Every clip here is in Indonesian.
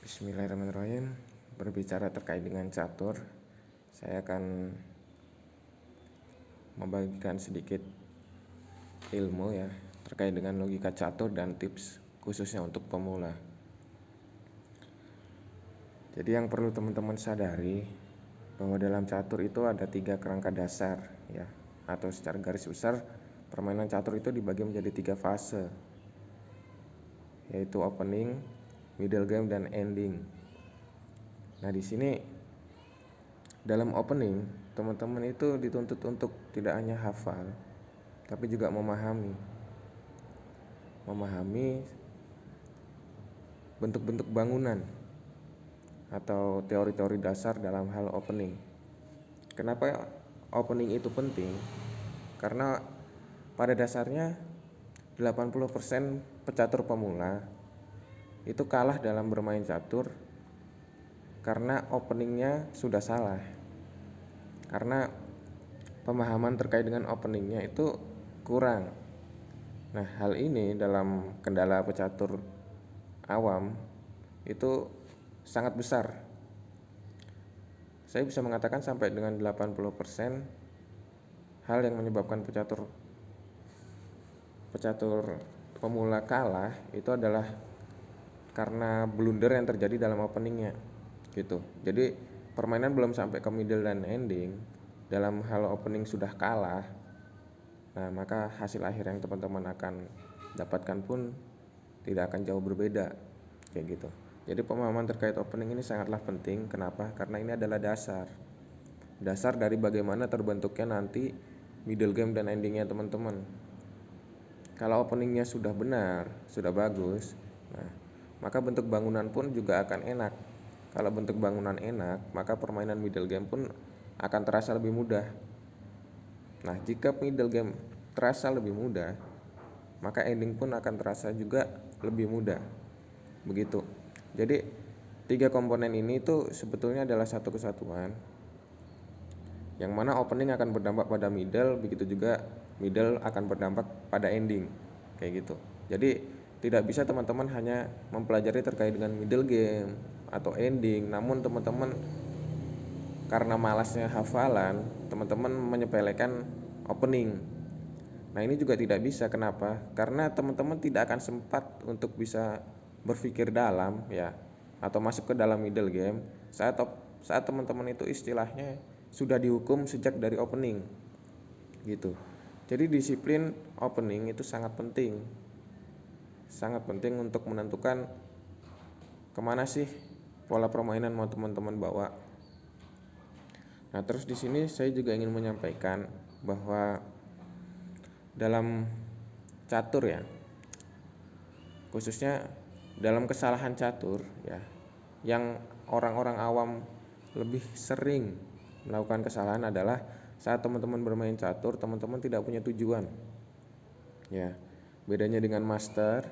Bismillahirrahmanirrahim. Berbicara terkait dengan catur, saya akan membagikan sedikit ilmu ya terkait dengan logika catur dan tips khususnya untuk pemula. Jadi yang perlu teman-teman sadari bahwa dalam catur itu ada 3 kerangka dasar ya, atau secara garis besar permainan catur itu dibagi menjadi 3 fase, yaitu opening, middle game, dan ending. Nah, di sini dalam opening, teman-teman itu dituntut untuk tidak hanya hafal, tapi juga memahami bentuk-bentuk bangunan atau teori-teori dasar dalam hal opening. Kenapa opening itu penting? Karena pada dasarnya 80% pecatur pemula itu kalah dalam bermain catur karena openingnya sudah salah. Karena pemahaman terkait dengan openingnya itu kurang. Nah, hal ini dalam kendala pecatur awam itu sangat besar. Saya bisa mengatakan sampai dengan 80% hal yang menyebabkan pecatur pemula kalah itu adalah karena blunder yang terjadi dalam openingnya gitu. Jadi permainan belum sampai ke middle dan ending, dalam hal opening sudah kalah. Nah, maka hasil akhir yang teman-teman akan dapatkan pun tidak akan jauh berbeda kayak gitu. Jadi pemahaman terkait opening ini sangatlah penting. Kenapa? Karena ini adalah dasar dari bagaimana terbentuknya nanti middle game dan endingnya teman-teman. Kalau openingnya sudah benar, sudah bagus, nah, maka bentuk bangunan pun juga akan enak. Kalau bentuk bangunan enak, maka permainan middle game pun akan terasa lebih mudah. Nah, jika middle game terasa lebih mudah, maka ending pun akan terasa juga lebih mudah. Begitu. Jadi 3 komponen ini itu sebetulnya adalah satu kesatuan, yang mana opening akan berdampak pada middle, begitu juga middle akan berdampak pada ending kayak gitu. Jadi tidak bisa teman-teman hanya mempelajari terkait dengan middle game atau ending, namun teman-teman karena malasnya hafalan, teman-teman menyepelekan opening. Nah, ini juga tidak bisa. Kenapa? Karena teman-teman tidak akan sempat untuk bisa berpikir dalam ya, atau masuk ke dalam middle game saat teman-teman itu istilahnya sudah dihukum sejak dari opening gitu. Jadi disiplin opening itu sangat penting untuk menentukan kemana sih pola permainan mau teman-teman bawa. Nah, terus di sini saya juga ingin menyampaikan bahwa dalam catur ya, khususnya dalam kesalahan catur ya, yang orang-orang awam lebih sering melakukan kesalahan adalah saat teman-teman bermain catur, teman-teman tidak punya tujuan. Ya, bedanya dengan master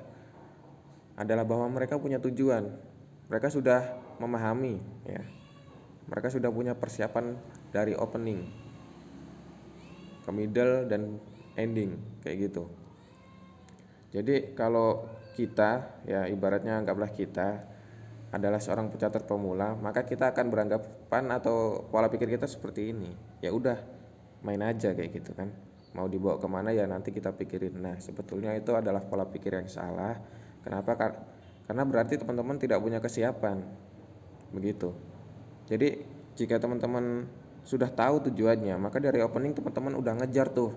adalah bahwa mereka punya tujuan. Mereka sudah memahami ya. Mereka sudah punya persiapan dari opening ke middle dan ending kayak gitu. Jadi kalau kita ya, ibaratnya anggaplah kita adalah seorang pecatur pemula, maka kita akan beranggapan atau pola pikir kita seperti ini. Ya udah, main aja kayak gitu kan. Mau dibawa kemana ya nanti kita pikirin. Nah, sebetulnya itu adalah pola pikir yang salah. Kenapa? Karena berarti teman-teman tidak punya kesiapan. Begitu. Jadi jika teman-teman sudah tahu tujuannya, maka dari opening teman-teman udah ngejar tuh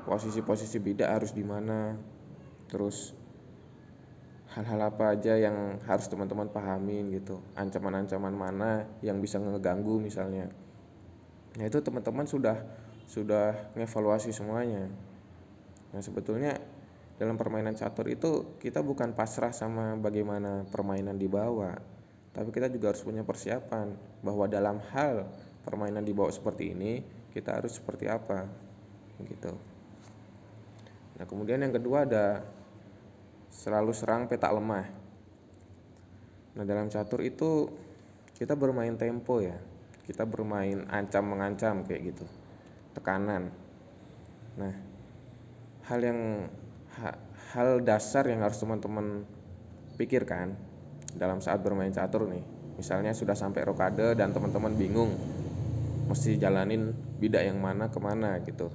posisi-posisi bidak harus di mana, terus hal-hal apa aja yang harus teman-teman pahamin gitu, ancaman-ancaman mana yang bisa ngeganggu misalnya. Nah, itu teman-teman sudah ngevaluasi semuanya. Nah, sebetulnya dalam permainan catur itu kita bukan pasrah sama bagaimana permainan dibawa, tapi kita juga harus punya persiapan bahwa dalam hal permainan dibawa seperti ini kita harus seperti apa gitu. Nah, kemudian yang kedua ada selalu serang petak lemah. Nah, dalam catur itu kita bermain tempo ya, kita bermain ancam mengancam kayak gitu, tekanan. Nah, hal dasar yang harus teman-teman pikirkan dalam saat bermain catur nih. Misalnya sudah sampai rokade dan teman-teman bingung mesti jalanin bidak yang mana kemana gitu.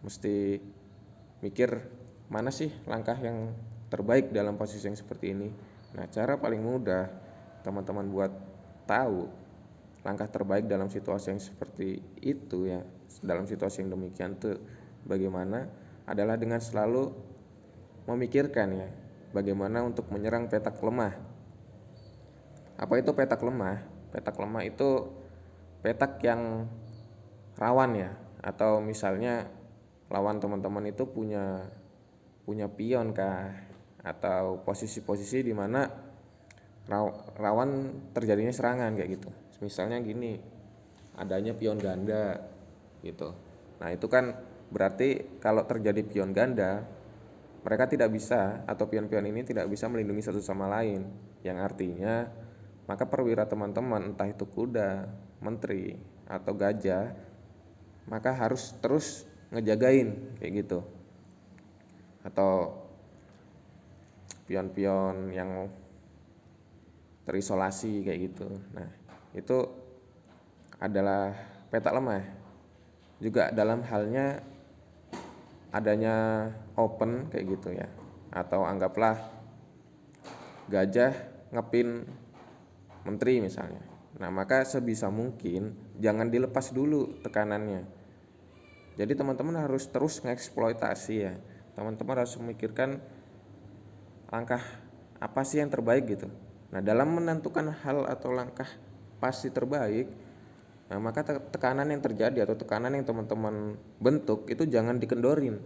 Mesti mikir mana sih langkah yang terbaik dalam posisi yang seperti ini. Nah, cara paling mudah teman-teman buat tahu langkah terbaik dalam situasi yang seperti itu ya, dalam situasi yang demikian tuh bagaimana adalah dengan selalu memikirkan ya bagaimana untuk menyerang petak lemah. Apa itu petak lemah? Petak lemah itu petak yang rawan ya, atau misalnya lawan teman-teman itu punya punya pion kah, atau posisi-posisi di mana rawan terjadinya serangan kayak gitu. Misalnya gini, adanya pion ganda gitu. Nah, itu kan berarti kalau terjadi pion ganda, mereka tidak bisa, atau pion-pion ini tidak bisa melindungi satu sama lain, yang artinya maka perwira teman-teman entah itu kuda, menteri atau gajah, maka harus terus ngejagain kayak gitu. Atau pion-pion yang terisolasi kayak gitu. Nah, itu adalah petak lemah. Juga dalam halnya adanya open kayak gitu ya. Atau anggaplah gajah ngepin menteri misalnya. Nah, maka sebisa mungkin jangan dilepas dulu tekanannya. Jadi teman-teman harus terus ngeksploitasi ya. Teman-teman harus memikirkan langkah apa sih yang terbaik gitu. Nah, dalam menentukan hal atau langkah pasti terbaik, nah maka tekanan yang terjadi atau tekanan yang teman-teman bentuk itu jangan dikendorin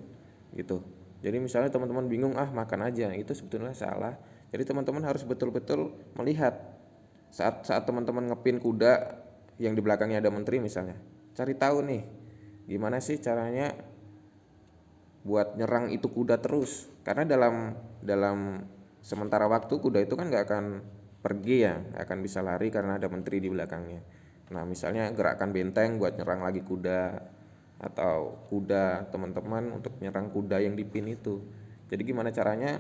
gitu. Jadi misalnya teman-teman bingung makan aja, itu sebetulnya salah. Jadi teman-teman harus betul-betul melihat saat teman-teman ngepin kuda yang di belakangnya ada menteri misalnya, cari tahu nih gimana sih caranya buat nyerang itu kuda terus, karena dalam dalam sementara waktu kuda itu kan nggak akan pergi ya, nggak akan bisa lari karena ada menteri di belakangnya. Nah, misalnya gerakan benteng buat nyerang lagi kuda, atau kuda teman-teman untuk nyerang kuda yang dipin itu. Jadi gimana caranya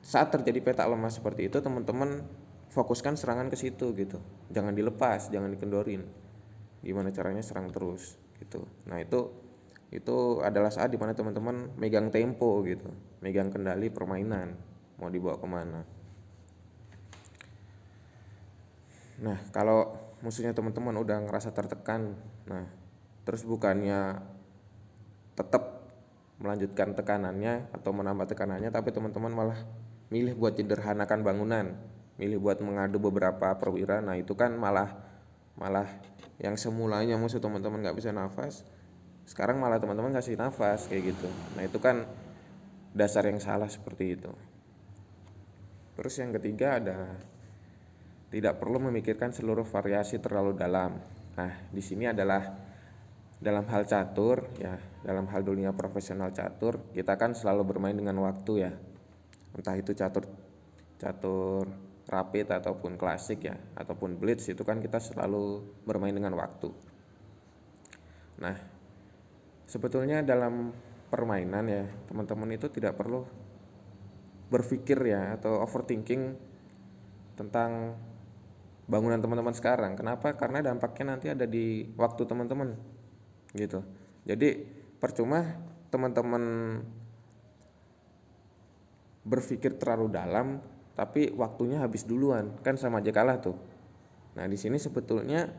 saat terjadi petak lemah seperti itu teman-teman fokuskan serangan ke situ gitu, jangan dilepas, jangan dikendorin. Gimana caranya serang terus gitu. Nah, itu adalah saat dimana teman-teman megang tempo gitu, megang kendali permainan mau dibawa kemana. Nah, kalau musuhnya teman-teman udah ngerasa tertekan, nah terus bukannya tetap melanjutkan tekanannya atau menambah tekanannya, tapi teman-teman malah milih buat sederhanakan bangunan, milih buat mengadu beberapa perwira. Nah, itu kan malah malah yang semulanya musuh teman-teman nggak bisa nafas, sekarang malah teman-teman kasih nafas kayak gitu. Nah, itu kan dasar yang salah seperti itu. Terus yang ketiga ada tidak perlu memikirkan seluruh variasi terlalu dalam. Nah, di sini adalah dalam hal catur ya, dalam hal dunia profesional catur, kita kan selalu bermain dengan waktu ya. Entah itu catur catur rapid ataupun klasik ya, ataupun blitz, itu kan kita selalu bermain dengan waktu. Nah, sebetulnya dalam permainan ya, teman-teman itu tidak perlu berpikir ya atau overthinking tentang bangunan teman-teman sekarang. Kenapa? Karena dampaknya nanti ada di waktu teman-teman gitu. Jadi percuma teman-teman berpikir terlalu dalam tapi waktunya habis duluan, kan sama aja kalah tuh. Nah, di sini sebetulnya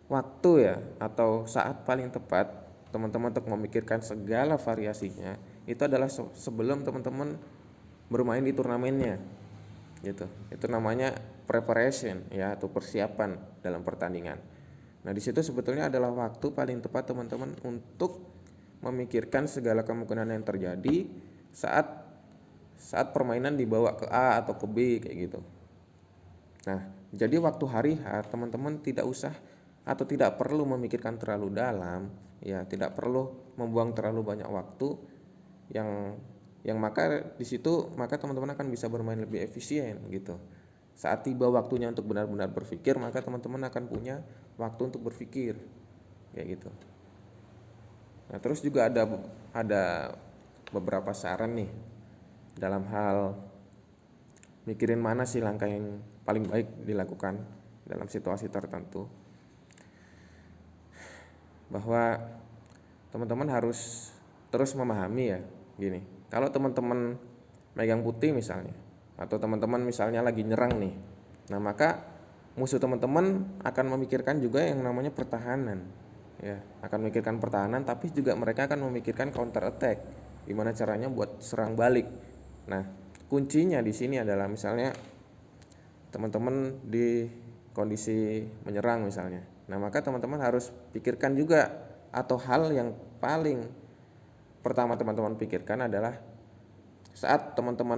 waktu ya atau saat paling tepat teman-teman untuk memikirkan segala variasinya itu adalah sebelum teman-teman bermain di turnamennya gitu. Itu namanya preparation ya, atau persiapan dalam pertandingan. Nah, di situ sebetulnya adalah waktu paling tepat teman-teman untuk memikirkan segala kemungkinan yang terjadi saat saat permainan dibawa ke A atau ke B kayak gitu. Nah, jadi waktu hari H teman-teman tidak usah atau tidak perlu memikirkan terlalu dalam, ya tidak perlu membuang terlalu banyak waktu yang maka di situ maka teman-teman akan bisa bermain lebih efisien gitu. Saat tiba waktunya untuk benar-benar berpikir, maka teman-teman akan punya waktu untuk berpikir kayak gitu. Nah, terus juga ada beberapa saran nih dalam hal mikirin mana sih langkah yang paling baik dilakukan dalam situasi tertentu. Bahwa teman-teman harus terus memahami ya, gini. Kalau teman-teman megang putih misalnya, atau teman-teman misalnya lagi nyerang nih, nah maka musuh teman-teman akan memikirkan juga yang namanya pertahanan, ya, akan memikirkan pertahanan, tapi juga mereka akan memikirkan counter attack, gimana caranya buat serang balik. Nah, kuncinya di sini adalah misalnya teman-teman di kondisi menyerang misalnya, nah maka teman-teman harus pikirkan juga, atau hal yang paling pertama teman-teman pikirkan adalah saat teman-teman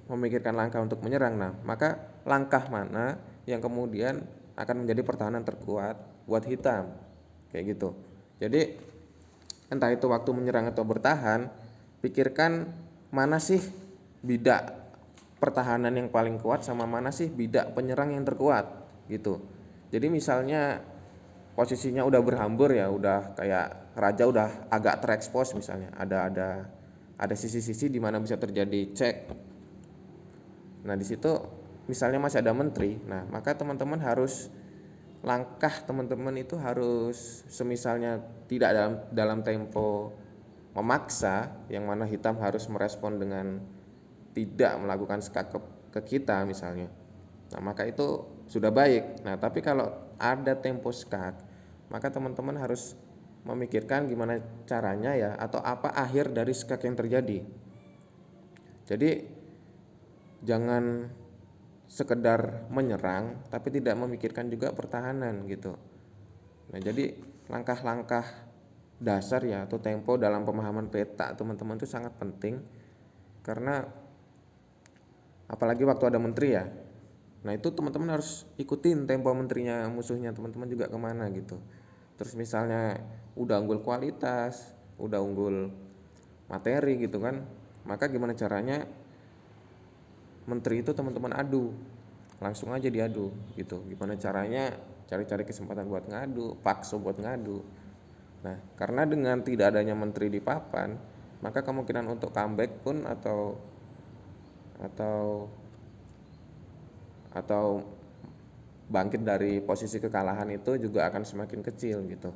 memikirkan langkah untuk menyerang, nah maka langkah mana yang kemudian akan menjadi pertahanan terkuat buat hitam, kayak gitu. Jadi entah itu waktu menyerang atau bertahan, pikirkan mana sih bidak pertahanan yang paling kuat sama mana sih bidak penyerang yang terkuat gitu. Jadi misalnya posisinya udah berhambur ya, udah kayak raja udah agak terekspos misalnya, ada sisi-sisi di mana bisa terjadi cek. Nah di situ misalnya masih ada menteri, nah maka teman-teman harus, langkah teman-teman itu harus semisalnya tidak dalam tempo memaksa, yang mana hitam harus merespon dengan tidak melakukan skak ke kita misalnya. Nah maka itu sudah baik. Nah tapi kalau ada tempo skak, maka teman-teman harus memikirkan gimana caranya ya, atau apa akhir dari skak yang terjadi. Jadi jangan sekedar menyerang tapi tidak memikirkan juga pertahanan gitu. Nah jadi langkah-langkah dasar ya, atau tempo dalam pemahaman peta teman-teman itu sangat penting, karena apalagi waktu ada menteri ya, nah itu teman-teman harus ikutin tempo menterinya musuhnya teman-teman juga kemana gitu. Terus misalnya udah unggul kualitas, udah unggul materi gitu kan, maka gimana caranya menteri itu teman-teman adu, langsung aja diadu gitu. Gimana caranya cari-cari kesempatan buat ngadu, paksa buat ngadu. Nah karena dengan tidak adanya menteri di papan, maka kemungkinan untuk comeback pun atau bangkit dari posisi kekalahan itu juga akan semakin kecil gitu.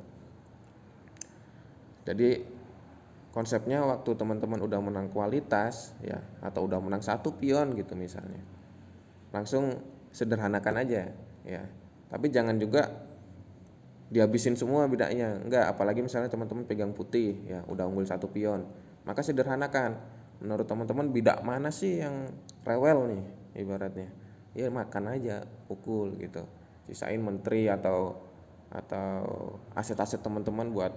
Jadi konsepnya waktu teman-teman udah menang kualitas ya, atau udah menang 1 pion gitu misalnya, langsung sederhanakan aja ya. Tapi jangan juga dihabisin semua bidaknya, enggak. Apalagi misalnya teman-teman pegang putih ya, udah unggul 1 pion, maka sederhanakan. Menurut teman-teman bidak mana sih yang rewel nih ibaratnya, ya makan aja, pukul gitu. Sisain menteri atau aset-aset teman-teman buat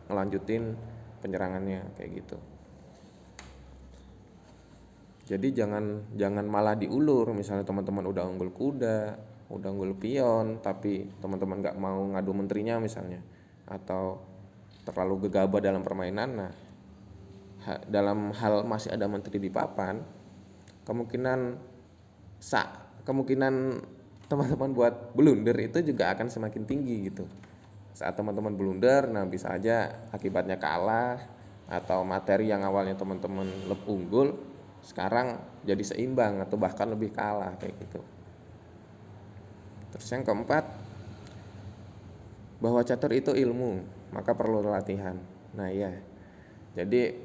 ngelanjutin penyerangannya kayak gitu. Jadi jangan malah diulur, misalnya teman-teman udah unggul kuda, udah unggul pion, tapi teman-teman nggak mau ngadu menterinya misalnya, atau terlalu gegabah dalam permainan. Nah dalam hal masih ada menteri di papan, kemungkinan kemungkinan teman-teman buat blunder itu juga akan semakin tinggi gitu. Saat teman-teman blunder, nah bisa aja akibatnya kalah, atau materi yang awalnya teman-teman unggul sekarang jadi seimbang atau bahkan lebih kalah kayak gitu. Terus yang keempat, bahwa catur itu ilmu, maka perlu latihan. Nah iya, jadi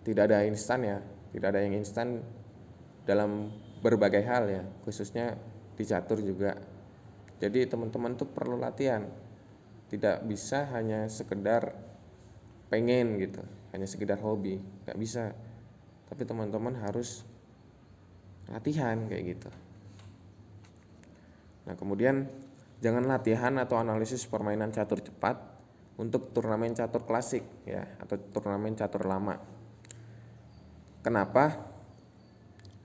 tidak ada instan ya, tidak ada yang instan dalam berbagai hal ya, khususnya di catur juga. Jadi teman-teman tuh perlu latihan, tidak bisa hanya sekedar pengen gitu, hanya sekedar hobi, nggak bisa. Tapi teman-teman harus latihan kayak gitu. Nah kemudian jangan latihan atau analisis permainan catur cepat untuk turnamen catur klasik ya, atau turnamen catur lama. Kenapa?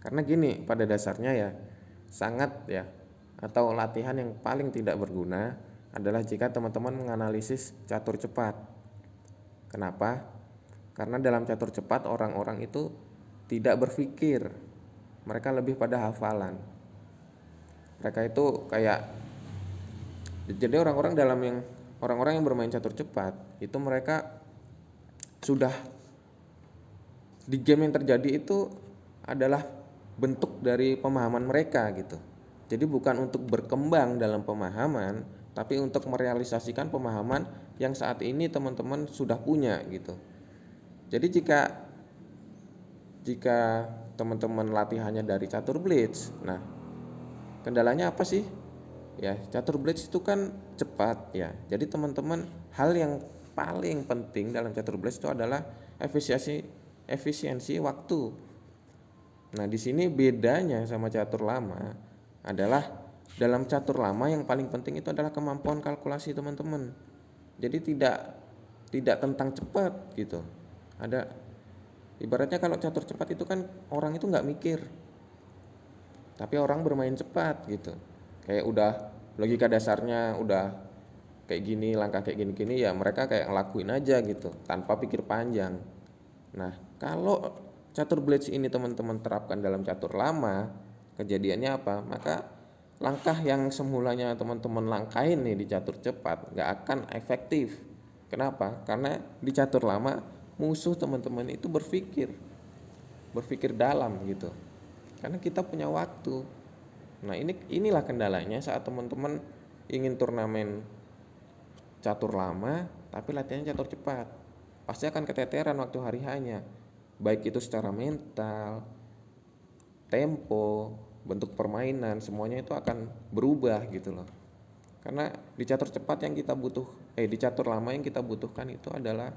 Karena gini, pada dasarnya ya sangat ya, atau latihan yang paling tidak berguna adalah jika teman-teman menganalisis catur cepat. Kenapa? Karena dalam catur cepat orang-orang itu tidak berpikir, mereka lebih pada hafalan. Mereka itu kayak, jadi orang-orang yang bermain catur cepat itu mereka sudah di game yang terjadi itu adalah bentuk dari pemahaman mereka gitu. Jadi bukan untuk berkembang dalam pemahaman, tapi untuk merealisasikan pemahaman yang saat ini teman-teman sudah punya gitu. Jadi jika jika teman-teman latihannya dari catur blitz, nah kendalanya apa sih? Ya, catur blitz itu kan cepat ya. Jadi teman-teman, hal yang paling penting dalam catur blitz itu adalah efisiensi waktu. Nah, di sini bedanya sama catur lama adalah dalam catur lama yang paling penting itu adalah kemampuan kalkulasi teman-teman. Jadi tidak tentang cepat gitu. Ada ibaratnya kalau catur cepat itu kan orang itu nggak mikir, tapi orang bermain cepat gitu. Kayak udah logika dasarnya udah kayak gini, langkah kayak gini-gini ya mereka kayak ngelakuin aja gitu tanpa pikir panjang. Nah, kalau catur blitz ini teman-teman terapkan dalam catur lama, kejadiannya apa? Maka langkah yang semulanya teman-teman langkahin nih di catur cepat nggak akan efektif. Kenapa? Karena di catur lama musuh teman-teman itu berpikir dalam gitu. Karena kita punya waktu. Nah, inilah kendalanya saat teman-teman ingin turnamen catur lama tapi latihannya catur cepat. Pasti akan keteteran waktu hari hanya. Baik itu secara mental, tempo, bentuk permainan, semuanya itu akan berubah gitu loh. Karena di catur cepat yang kita di catur lama yang kita butuhkan itu adalah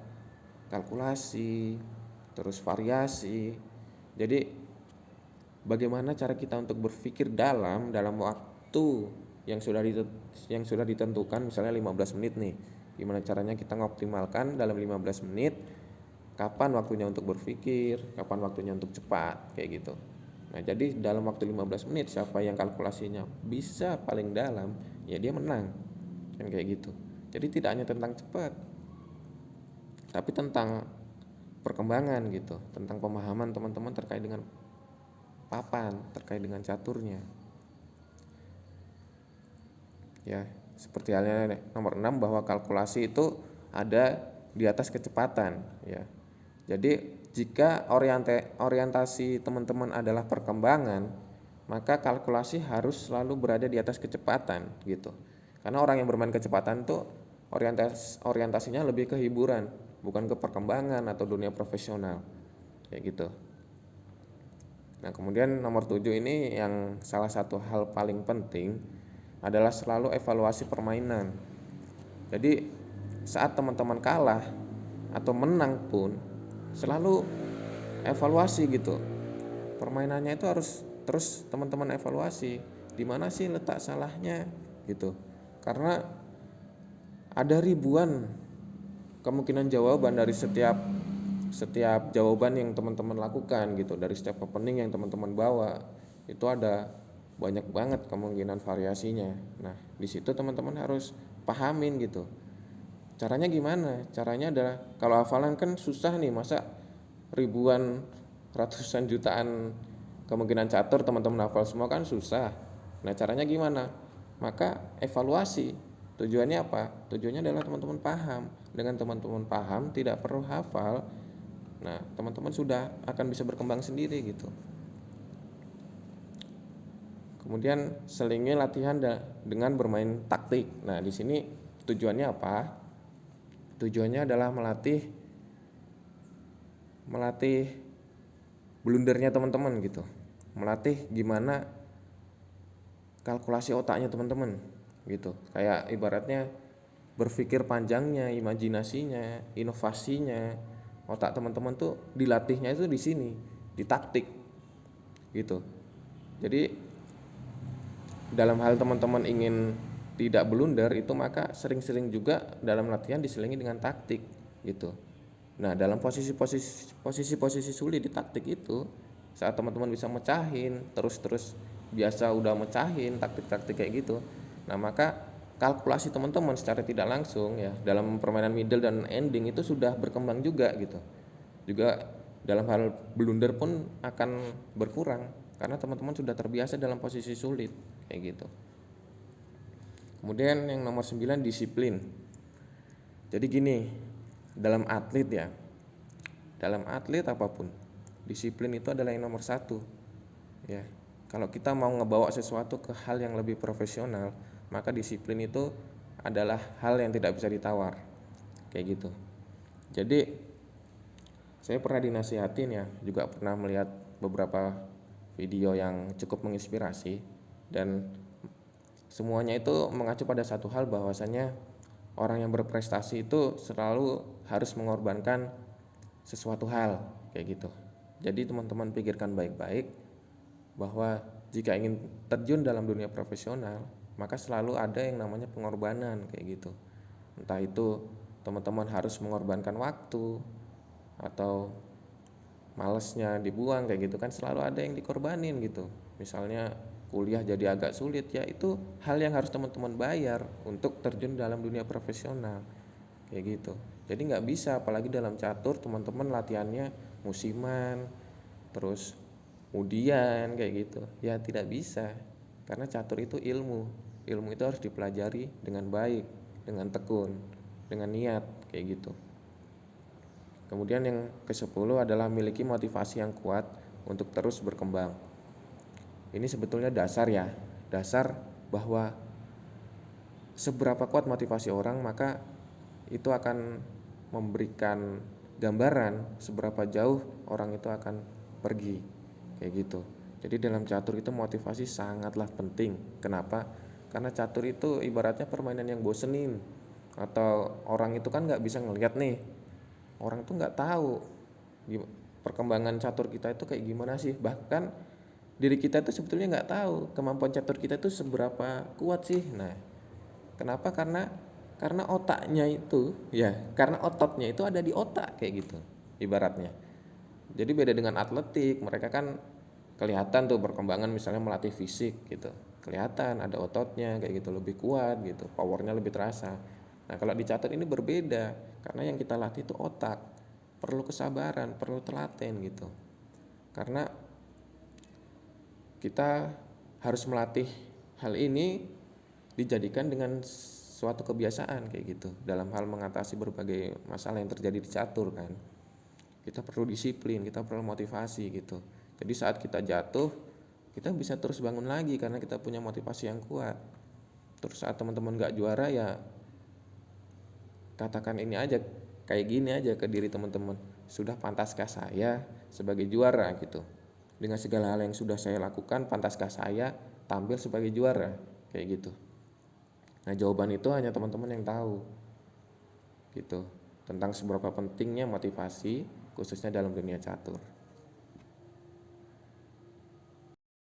kalkulasi, terus variasi. Jadi bagaimana cara kita untuk berpikir dalam waktu yang sudah ditentukan, misalnya 15 menit nih. Gimana caranya kita mengoptimalkan dalam 15 menit kapan waktunya untuk berpikir, kapan waktunya untuk cepat, kayak gitu. Nah, jadi dalam waktu 15 menit siapa yang kalkulasinya bisa paling dalam, ya dia menang. Kan kayak gitu. Jadi tidak hanya tentang cepat, tapi tentang perkembangan gitu, tentang pemahaman teman-teman terkait dengan papan, terkait dengan caturnya. Ya, seperti halnya nomor 6 bahwa kalkulasi itu ada di atas kecepatan, ya. Jadi jika orientasi teman-teman adalah perkembangan, maka kalkulasi harus selalu berada di atas kecepatan gitu. Karena orang yang bermain kecepatan itu orientasinya lebih ke hiburan, bukan ke perkembangan atau dunia profesional. Kayak gitu. Nah, kemudian nomor 7 ini yang salah satu hal paling penting adalah selalu evaluasi permainan. Jadi saat teman-teman kalah atau menang pun selalu evaluasi gitu. Permainannya itu harus terus teman-teman evaluasi. Di mana sih letak salahnya gitu. Karena ada ribuan kemungkinan jawaban dari setiap jawaban yang teman-teman lakukan gitu, dari setiap opening yang teman-teman bawa itu ada banyak banget kemungkinan variasinya. Nah, di situ teman-teman harus pahamin gitu. Caranya gimana? Caranya adalah kalau hafalan kan susah nih, masa ribuan ratusan jutaan kemungkinan catur teman-teman hafal semua kan susah. Nah, caranya gimana? Maka evaluasi. Tujuannya apa? Tujuannya adalah teman-teman paham. Dengan teman-teman paham tidak perlu hafal. Nah, teman-teman sudah akan bisa berkembang sendiri gitu. Kemudian selingi latihan dengan bermain taktik. Nah, di sini tujuannya apa? Tujuannya adalah melatih blundernya teman-teman gitu. Melatih gimana kalkulasi otaknya teman-teman gitu. Kayak ibaratnya berpikir panjangnya, imajinasinya, inovasinya, otak teman-teman tuh dilatihnya itu di sini, di taktik gitu. Jadi dalam hal teman-teman ingin tidak blunder itu, maka sering-sering juga dalam latihan diselingi dengan taktik gitu. Nah, dalam posisi sulit di taktik itu, saat teman-teman bisa mecahin terus biasa udah mecahin taktik-taktik kayak gitu. Nah, maka kalkulasi teman-teman secara tidak langsung ya dalam permainan middle dan ending itu sudah berkembang juga gitu. Juga dalam hal blunder pun akan berkurang karena teman-teman sudah terbiasa dalam posisi sulit kayak gitu. Kemudian yang nomor 9 disiplin. Jadi gini, dalam atlet apapun, disiplin itu adalah yang nomor 1 ya. Kalau kita mau ngebawa sesuatu ke hal yang lebih profesional, maka disiplin itu adalah hal yang tidak bisa ditawar, kayak gitu. Jadi saya pernah dinasihatin ya, juga pernah melihat beberapa video yang cukup menginspirasi, dan semuanya itu mengacu pada satu hal, bahwasanya orang yang berprestasi itu selalu harus mengorbankan sesuatu hal, kayak gitu. Jadi teman-teman pikirkan baik-baik bahwa jika ingin terjun dalam dunia profesional, maka selalu ada yang namanya pengorbanan, kayak gitu. Entah itu teman-teman harus mengorbankan waktu, atau malesnya dibuang, kayak gitu kan, selalu ada yang dikorbanin gitu. Misalnya kuliah jadi agak sulit, ya itu hal yang harus teman-teman bayar untuk terjun dalam dunia profesional, kayak gitu. Jadi nggak bisa, apalagi dalam catur teman-teman latihannya musiman, terus udian, kayak gitu. Ya tidak bisa, karena catur itu ilmu itu harus dipelajari dengan baik, dengan tekun, dengan niat, kayak gitu. Kemudian yang ke-10 adalah miliki motivasi yang kuat untuk terus berkembang. Ini sebetulnya dasar ya, dasar bahwa seberapa kuat motivasi orang, maka itu akan memberikan gambaran seberapa jauh orang itu akan pergi, kayak gitu. Jadi dalam catur itu motivasi sangatlah penting. Kenapa? Karena catur itu ibaratnya permainan yang bosenin, atau orang itu kan nggak bisa ngelihat nih, orang tuh nggak tahu perkembangan catur kita itu kayak gimana sih, bahkan diri kita itu sebetulnya nggak tahu kemampuan catur kita itu seberapa kuat sih. Nah, kenapa? Karena otaknya itu, ya karena ototnya itu ada di otak, kayak gitu ibaratnya. Jadi beda dengan atletik, mereka kan kelihatan tuh perkembangan, misalnya melatih fisik gitu, kelihatan ada ototnya kayak gitu, lebih kuat gitu, powernya lebih terasa. Nah kalau di catur ini berbeda, karena yang kita latih itu otak, perlu kesabaran, perlu telaten gitu. Karena kita harus melatih hal ini dijadikan dengan suatu kebiasaan, kayak gitu, dalam hal mengatasi berbagai masalah yang terjadi di catur kan. Kita perlu disiplin, kita perlu motivasi gitu. Jadi saat kita jatuh, kita bisa terus bangun lagi karena kita punya motivasi yang kuat. Terus saat teman-teman gak juara, ya katakan ini aja, kayak gini aja ke diri teman-teman, sudah pantaskah saya sebagai juara gitu. Dengan segala hal yang sudah saya lakukan, pantaskah saya tampil sebagai juara, kayak gitu. Nah jawaban itu hanya teman-teman yang tahu gitu, tentang seberapa pentingnya motivasi khususnya dalam dunia catur.